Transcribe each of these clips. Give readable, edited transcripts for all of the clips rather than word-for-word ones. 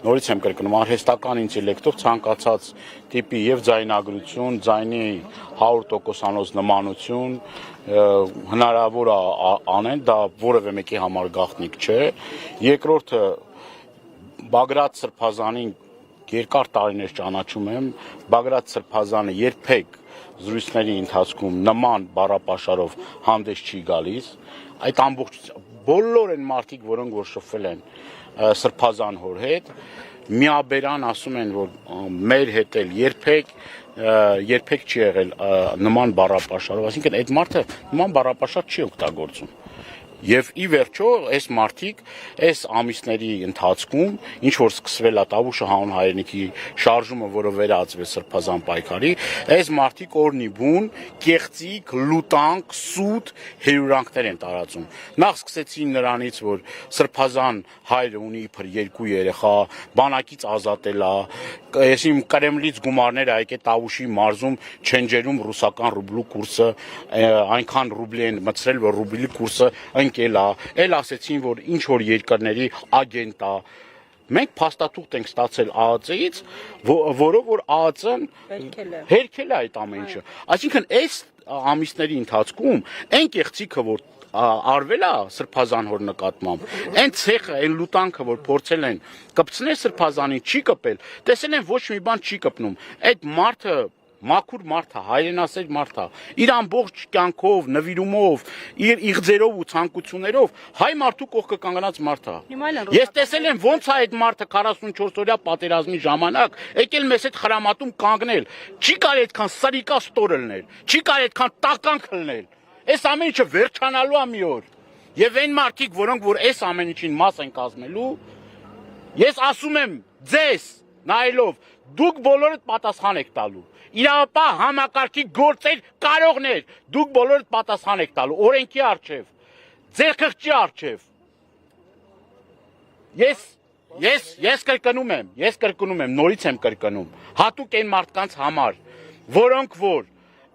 Նորից եմ կրկնում, արհեստական ինտելեկտով ցանկացած տիպի եւ ձայնագրություն, ձայնի 100%-անոց նմանություն հնարավոր է անեն, դա որևէ մեկի համար գաղտնիք չէ։ Երկրորդը Բագրատ Սրբազանին երկար տարիներ ճանաչում եմ, Բագրատ Սրբազանը երբեք զրույցների ընթացքում նման բառապաշարով հանդես չի գալիս, այդ ամբողջ բոլոր են մարդիկ, որոնք որ շփվել են Սրբազան հոր հետ, միաբերան ասում են, որ մեր հետ էլ երբեք չի եղել նման բառապաշարով, այսինքն այդ մարդը նման բառապաշար չի օգտագործում։ Եվ ի վերջո, այս մարդիկ, այս ամիսների ընթացքում, ինչ որ սկսվել է Տավուշը հանուն հայրենիքի շարժումը, որը վերածվեց Սրբազան պայքարի, այս մարդիկ օրնի բուն, կեղծիք, լուտանք, սուտ հերյուրանքներ են տարածում։ Նախ սկսեցին նրանից, որ Սրբազան հայրը ունի իբր 2 երեխա, բանակից ազատել է, այսինքն Կրեմլից գումարներ եկե Տավուշի մարզում չենջերում ռուսական ռուբլու կուրսը այնքան ռուբլի են մտցրել, որ ռուբլի կուրսը էլ ասեցին, որ ինչ որ երկրների ագենտ է։ Մենք փաստաթուղթ ենք ստացել ԱԱԾ-ից, որով որ ԱԱԾ-ն հերքել է այդ ամեն ինչը։ Այսինքն այս ամիսների ընթացքում այն կեղծիքը, որ արվել է Սրբազան հոր նկատմամբ, այն ցեխը, այն լուտանքը, որ փորձել են կպցնել Սրբազանին, չի կպել, տեսել են ոչ մի բան չի կպնում։ Այդ մարդը մաքուր մարդ է, հայրենասեր մարդ է, իր ամբողջ կյանքով, նվիրումով, իր իղձերով ու ցանկություններով հայ մարդու կողքը կանգնած մարդ է։ Ես տեսել եմ ոնց է այդ մարդը 44-օրյա պատերազմի ժամանակ եկել մեզ այդ խրամատում կանգնել։ Չի կարելի այդքան սրիկա ստոր լնել, չի կարելի այդքան տականք լնել։ Այս ամեն ինչը վերջանալու է մի օր։ Եվ այն մարդիկ, որոնք որ այս ամեն ինչին մաս են կազմելու, ես ասում եմ ձեզ նայելով, դուք բոլորդ պատասխան եք տալու։ Իրավապահ համակարգի գործեր կարողներ, դուք բոլորդ պատասխան եք տալու, օրենքի առջև, ձեր խղճի առջև։ Ես կրկնում եմ, նորից եմ կրկնում, հատուկ այն մարդկանց համար, որոնք որ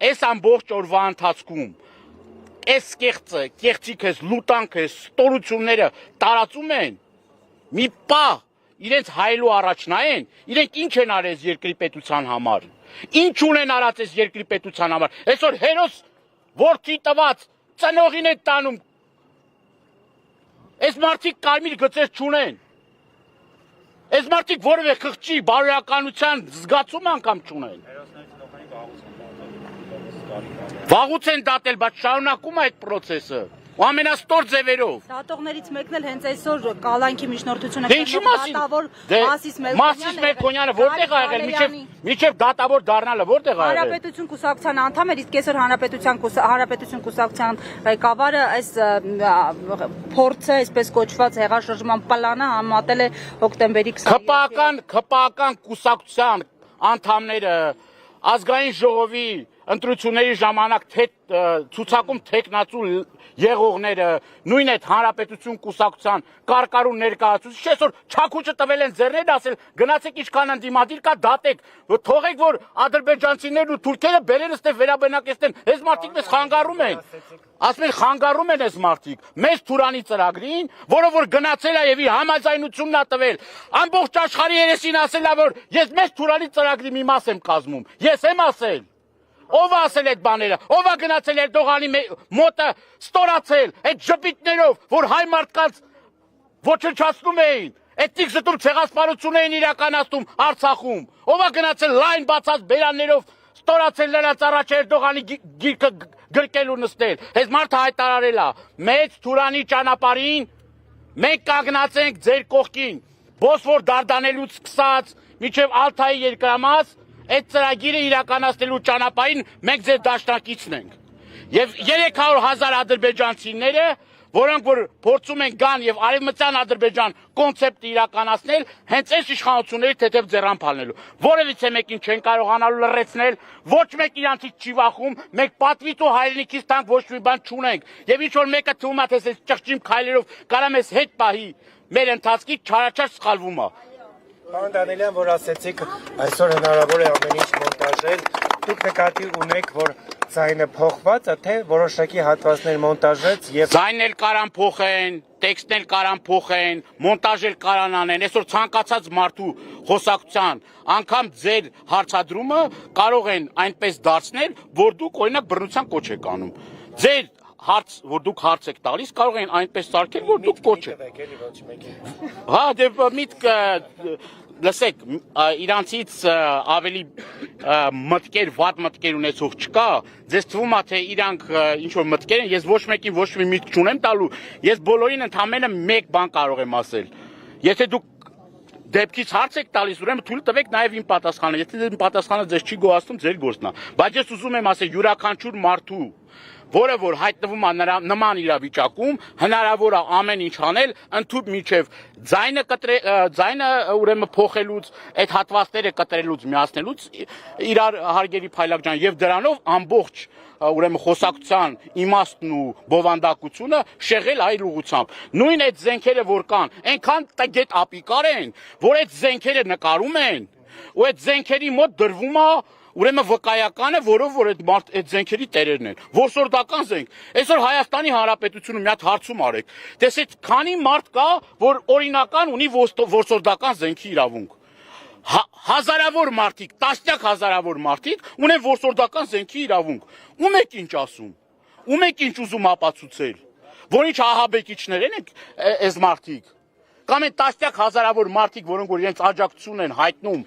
այս ամբողջ օրվա ընթացքում այս կեղծիքը, լուտանքը, ստորությունները տարածում են, մի պահ իրենց հայելու առաջ նայեն, իրենք ինչ են արել երկրի պետության համար, ինչ ունեն արած այս երկրի պետության համար, այսօր հերոս որդի տված ծնողին են տանում, այս մարդիկ կարմիր գծեր չունեն, այս մարդիկ որևէ խղճի, բարոյականության զգացում անգամ չունեն, վաղուց են դատել, բայց շարունակում է այդ պրոցեսը, ու ամենաստոր ձևերով։ Դատողներից մեկն էլ հենց այսօր կալանքի միջնորդությունը Մասիս Մերկոնյանը որտեղ ա եղել, մինչև դատավոր դառնալը որտեղ ա եղել։ Հանրապետություն կուսակցության անդամ էր, իսկ այսօր Հանրապետություն կուսակցության ղեկավարը այս փորձը, այսպես կոչված հեղաշրջման պլանը համատել է հոկտեմբերի 20-ին։ Քպական կուսակցության անդամները ազգային ժողովի ընտրությունների ժամանակ ցուցակում թեկնածու եղողները, նույն այդ Հանրապետություն կուսակցության կարկառու ներկայացուցիչ այսօր չաքուճը տվել են ձեռներ, ասել գնացեք ինչքան ընդդիմադիր կա դատեք, թողեք որ ադրբեջանցիներն ու թուրքերը բերեն այստեղ վերաբնակեցնեն, այս մարդիկ մեզ խանգարում են, ասում են խանգարում են այս մարդիկ, մեզ Թուրանի ծրագրին, որը որ գնացել է եւ իր համաձայնությունն է տվել, ամբողջ աշխարհի երեսին ասել է որ ես մեզ Թուրանի ծրագրի մի մաս եմ կազմում, ես եմ ասել Ով ասել այդ բաները, ով է գնացել Էրդողանի մոտը ստորացել, այդ ժպիտներով, որ հայ մարդկանց ոչնչացնում էին, այդ տիքզտում ցեղասպանություն էին իրականացնում Արցախում, ով է գնացել լայն բացած բերաններով ստորացել նրանց առաջ Էրդողանի գիրկը գրկել ու նստել, այս մարդը հայտարարել է, մեծ Թուրանի ճանապարհին մենք կանգնած ենք ձեր կողքին, Բոսֆոր դարդանելուց սկսած, մինչև Ալթայի երկրամաս այդ ծրագիրը իրականացնելու ճանապարհին մենք ձեր դաշնակիցն ենք։ Եվ 300,000 ադրբեջանցիները, որոնք որ փորձում են գան եւ արևմտյան Ադրբեջան կոնցեպտը իրականացնել, հենց այս իշխանությունների թեթև ձեռան փալնելու։ Որևիցե մեկին չեն կարողանալու լռեցնել, ոչ մեկ իրանցից չի վախում, մենք պատվից ու հայրենիքից տանք ոչ մի բան չունենք։ Եվ ինչ որ մեկը թվում է թե այս ճղճիմ քայլերով կարա մեզ հետ պահի, մեր ընթացքի չարաչար սխալվում է։ Պարոն Դանիելյան, որ ասեցիք, այսօր հնարավոր է ամեն ինչ մոնտաժել, դուք նկատի ունեք, որ ձայնը փոխված է, թե որոշակի հատվածներ մոնտաժեց եւ Ձայնն էլ կարան փոխեն, տեքստն էլ կարան փոխեն, մոնտաժ էլ կարան անեն։ Այսօր ցանկացած մարդու խոսակցության, անգամ ձեր հարցադրումը կարող են այնպես դարձնել, որ դուք օրինակ բռնության կոչ եք անում։ Ձեր հարց, որ դուք հարց եք տալիս, կարող են այնպես սարքել, որ դուք կոչ եք։ Հա, դե միտքը լսեք, իրանցից ավելի մտքեր, վատ մտքեր ունեցող չկա, ձեզ թվում է, թե իրանք ինչ-որ մտքեր են, ես ոչ մեկին ոչ մի միտք չունեմ տալու, ես բոլորին ընդամենը մեկ բան կարող եմ ասել, եթե դուք դեպքից հարց եք տալիս, ուրեմն թույլ տվեք նաև իմ պատասխանը, եթե իմ պատասխանը ձեզ չի գոհացնում, ձեր գործն է, բայց ես ուզում եմ ասել յուրաքանչյուր մարդու որը որ հայտնվում է նման իրավիճակում, հնարավոր է ամեն ինչ անել, ընդհուպ միջև ձայնը ուրեմն փոխելուց, այդ հատվածները կտրելուց, միացնելուց իրար հարգելի Փայլակ ջան, եւ դրանով ամբողջ ուրեմն խոսակցության իմաստն ու բովանդակությունը շեղել այլ ուղղությամբ։ Նույն այդ զենքերը որ կան, այնքան տգետ ապիկար են, որ այդ զենքերը նկարում են, ու այդ զենքերի մոտ դրվում է ուրեմն վկայականը, որով որ այդ զենքերի տերերն են, որսորդական զենք։ Այսօր Հայաստանի Հանրապետությունը մի հատ հարցում արեք։ Տեսեք, քանի մարդ կա, որ օրինական ունի որսորդական զենքի իրավունք։ Հազարավոր մարդիկ, տասնյակ հազարավոր մարդիկ ունեն որսորդական զենքի իրավունք։ Ում եք ինչ ասում։ Ում եք ինչ ուզում ապացուցել։ Որ ինչ ահաբեկիչներ են այս մարդիկ։ Կամ են տասնյակ հազարավոր մարդիկ, որոնք որ իրենց աջակցություն են հայտնում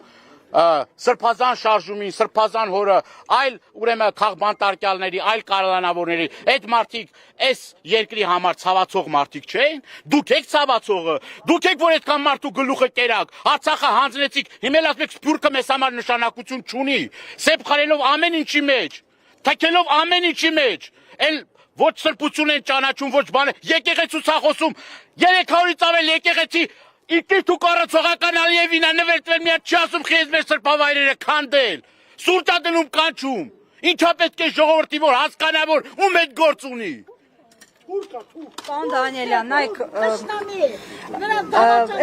սրբազան շարժումին, սրբազան հորը, այլ ուրեմն քաղբանտարկյալների, այլ կառավարների, այդ մարդիկ այս երկրի համար ցավացող մարդիկ չեն, դուք եք ցավացողը, դուք եք որ այդքան մարդու գլուխը կերակ, Արցախը հանձնեցիք, հիմա ասում եք սփյուռքը մեզ համար նշանակություն չունի, սեփ խրելով ամեն ինչի մեջ, թքելով ամեն ինչի մեջ, էլ ոչ սրբություն են ճանաչում, ոչ բան, եկեղեցու ցա խոսում, 300-ից ավել եկեղեցի Իդես դու կառուցողական Ալիևին է նվերտվել մի հատ չի ասում խիզ մեր սրբավայրերը քանդել, սուրճա դնում կանչում, ինչա պետք է ժողովրդի որ հասկանա որ ում այդ գործ ունի։ Պարոն Դանիելյան, նայեք,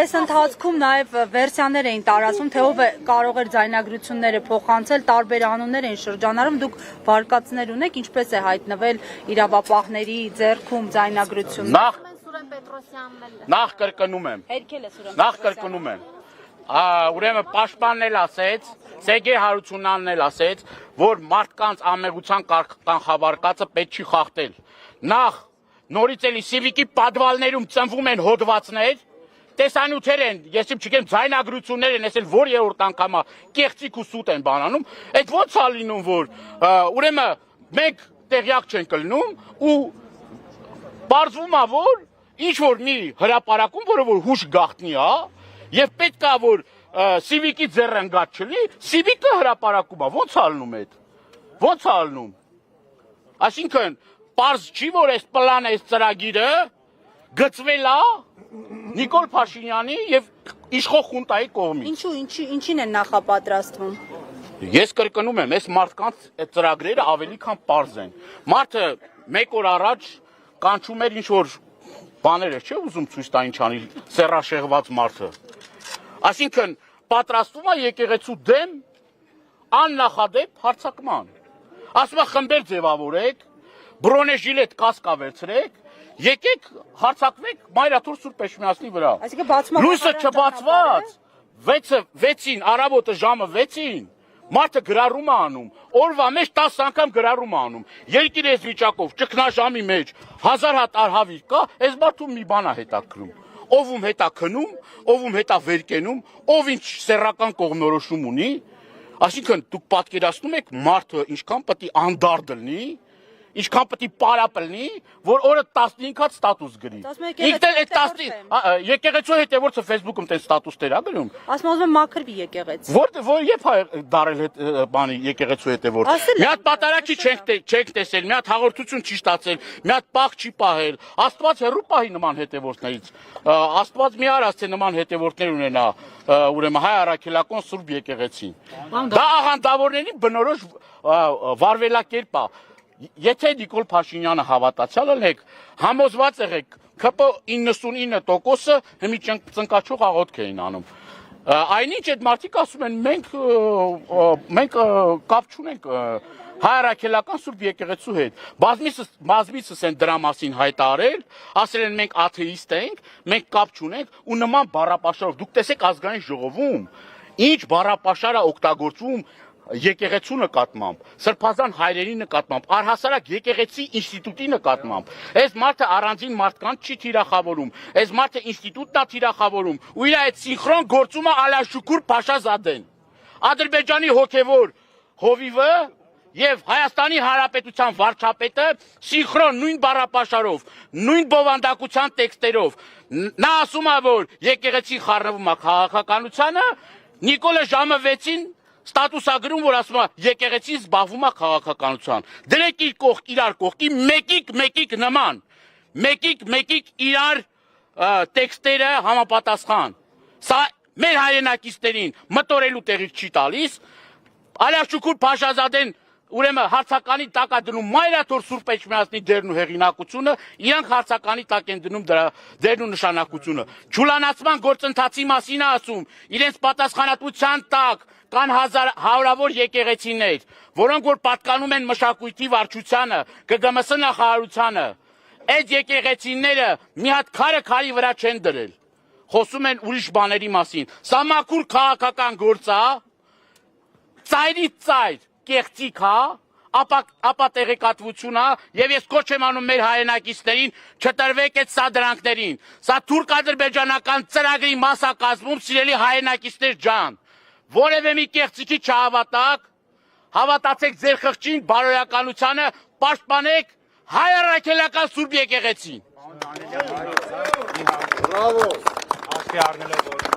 այս ընթացքում նաև վերսիաներ էին տարածում, թե ով է կարող էր ձայնագրությունները փոխանցել, տարբեր անուններ էին շրջանառում, դուք վարկածներ ունեք, ինչպես է հայտնվել իրավապահների ձեռքում ձայնագրությունը։ Նախ կրկնում եմ։ Նախ կրկնում եմ։ Ուրեմն պաշտպանն էլ ասեց, Սերգեյ Հարությունյանն էլ ասեց, որ մարդկանց ամեղության կանխավարկածը պետք չի խախտել։ Նախ նորից էլի Սիվիկի պատվալներում ծնվում են հոդվածներ, տեսանյութեր են, ես չգիտեմ ձայնագրություններ են, այսել որ երրորդ անգամ է կեղծիք ու սուտ են բանանում, այդ ո՞նց է լինում որ ուրեմն մենք տեղյակ չենք կլնում ու բարձվում է որ ինչ որ մի հրապարակում, որը որ հուշ գաղտնի է, եւ պետք է որ Սիվիկի ձեռը ընկած չլի, Սիվիկը հրապարակում է, ո՞նց ալնում է։ Ո՞նց ալնում։ Այսինքն պարզ չի որ այս պլանը, այս ծրագիրը գծվել է Նիկոլ Փաշինյանի եւ իշխող խունտայի կողմից։ Ինչին են նախապատրաստվում։ Ես կրկնում եմ, այս մարդկանց այդ ծրագրերը ավելի քան պարզ են։ Մարդը մեկ օր առաջ կանչում էր ինչ որ բաները չէ ուզում ցույց տա ինչ անի սերաշեղված մարդը։ Այսինքն պատրաստվում է եկեղեցու դեմ աննախադեպ հարձակման։ Ասում է խմբեր ձևավորեք, բրոնեժիլետ կասկա վերցրեք, եկեք հարձակվեք Մայրաթոր Սուրբ Էջմիածնի վրա։ Այսինքն բացման լույսը չբացված 6-ին առավոտը ժամը 6-ին մարդը գրառում է անում, օրվա մեջ 10 անգամ գրառում է անում, երկիր այս վիճակով, ճգնաժամի մեջ, 1000 հատ արհավիր կա, այս մարդու մի բան է հետաքրում, ով հետ է քնում, ով հետ է վեր կենում, ով ինչ սեռական կողմնորոշում ունի, այսինքն դուք պատկերացնում եք մարդը ինչքան պետք է անդարդ լինի, ինչքան պետք է պարապ լինի, որ օրը 15-հատ ստատուս գրի։ Ինքն էլ այդ 10 եկեղեցու հետևորդը Facebook-ում տեն ստատուսներ է գրում։ Ասում եմ մաքրվի եկեղեցի։ Որ երբ է դարել բանի եկեղեցու հետևորդ։ Մի հատ պատարակի չենք տեսել, մի հատ հաղորդություն չի ստացել, մի հատ պահ չի պահել։ Աստված հեռու պահի նման հետևորդներից։ Աստված մի արած թե նման հետևորդներ ունենա, ուրեմն հայ առաքելական Սուրբ եկեղեցին։ Դա աղանդավորների բնորոշ վարվելակերպ է։ Եթե Նիկոլ Փաշինյանը հավատացյալ եք, համոզված եղեք, ԿՊ 99%-ը հիմի ծնկաչող աղոթք էին անում։ Այնինչ այդ մարդիկ ասում են մենք կապ չունենք հայ-առաքելական Սուրբ եկեղեցու հետ։ Բազմիցս են դրա մասին հայտարարել, ասել են մենք աթեիստ ենք, մենք կապ չունենք ու նման բառապաշարով դուք տեսեք ազգային ժողովում ինչ բառապաշար է օգտագործվում եկեղեցու նկատմամբ, սրբազան հայրերի նկատմամբ, առհասարակ եկեղեցի ինստիտուտի նկատմամբ։ Այս մարդը առանձին մարդկանց չի թիրախավորում, այս մարդը ինստիտուտն է թիրախավորում ու իր այդ սինխրոն գործումը Ալաշուկուր Փաշազադեն, Ադրբեջանի հոգևոր հովիվը եւ Հայաստանի Հանրապետության վարչապետը սինխրոն նույն բառապաշարով, նույն բովանդակության տեքստերով նա ասում է, որ եկեղեցին խառնվում է քաղաքականությանը, Նիկոլը ժամը 6-ին ստատուսագրում, որ ասում է եկեղեցին զբաղվում է քաղաքականության։ Դրեք իրար կողքի մեկիկ նման, մեկիկ իրար տեքստերը համապատասխան։ Սա մեր հայրենակիցներին մտորելու տեղից չի տալիս։ Ալաշուկուր Փաշազադեն ուրեմն հարցականի տակ է դնում Մայրաթոր Սուրբ Էջմիածնի դերն ու հեղինակությունը, իրանք հարցականի տակ են դնում դրա դերն ու նշանակությունը։ Ջուլանացման գործընթացի մասին է ասում, իրենց պատասխանատվության տակ կան հարյուրավոր եկեղեցիներ, որոնք որ պատկանում են մշակույթի վարչությանը, ԿԳՄՍ նախարարությանը։ Այդ եկեղեցիները մի հատ քարի վրա չեն դրել։ Խոսում են ուրիշ բաների մասին։ Սա մաքուր քաղաքական գործ է, ծայրից ծայր կեղծիք է, ապա տեղեկատվություն է, եւ ես կոչ եմ անում մեր հայրենակիցներին չտրվեք այդ սադրանքներին։ Սա թուրք-ադրբեջանական ծրագրի մասնակազմում, սիրելի հայրենակիցներ ջան, որևէ մի կեղծիքի չհավատաք, հավատացեք ձեր խղճին, բարոյականությանը, պաշտպանեք հայ-առաքելական Սուրբ եկեղեցին։ Բրավո։ Ասի առնելով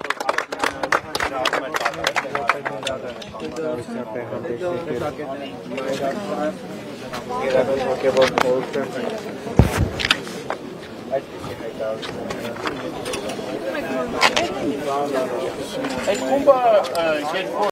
Այդ խումբը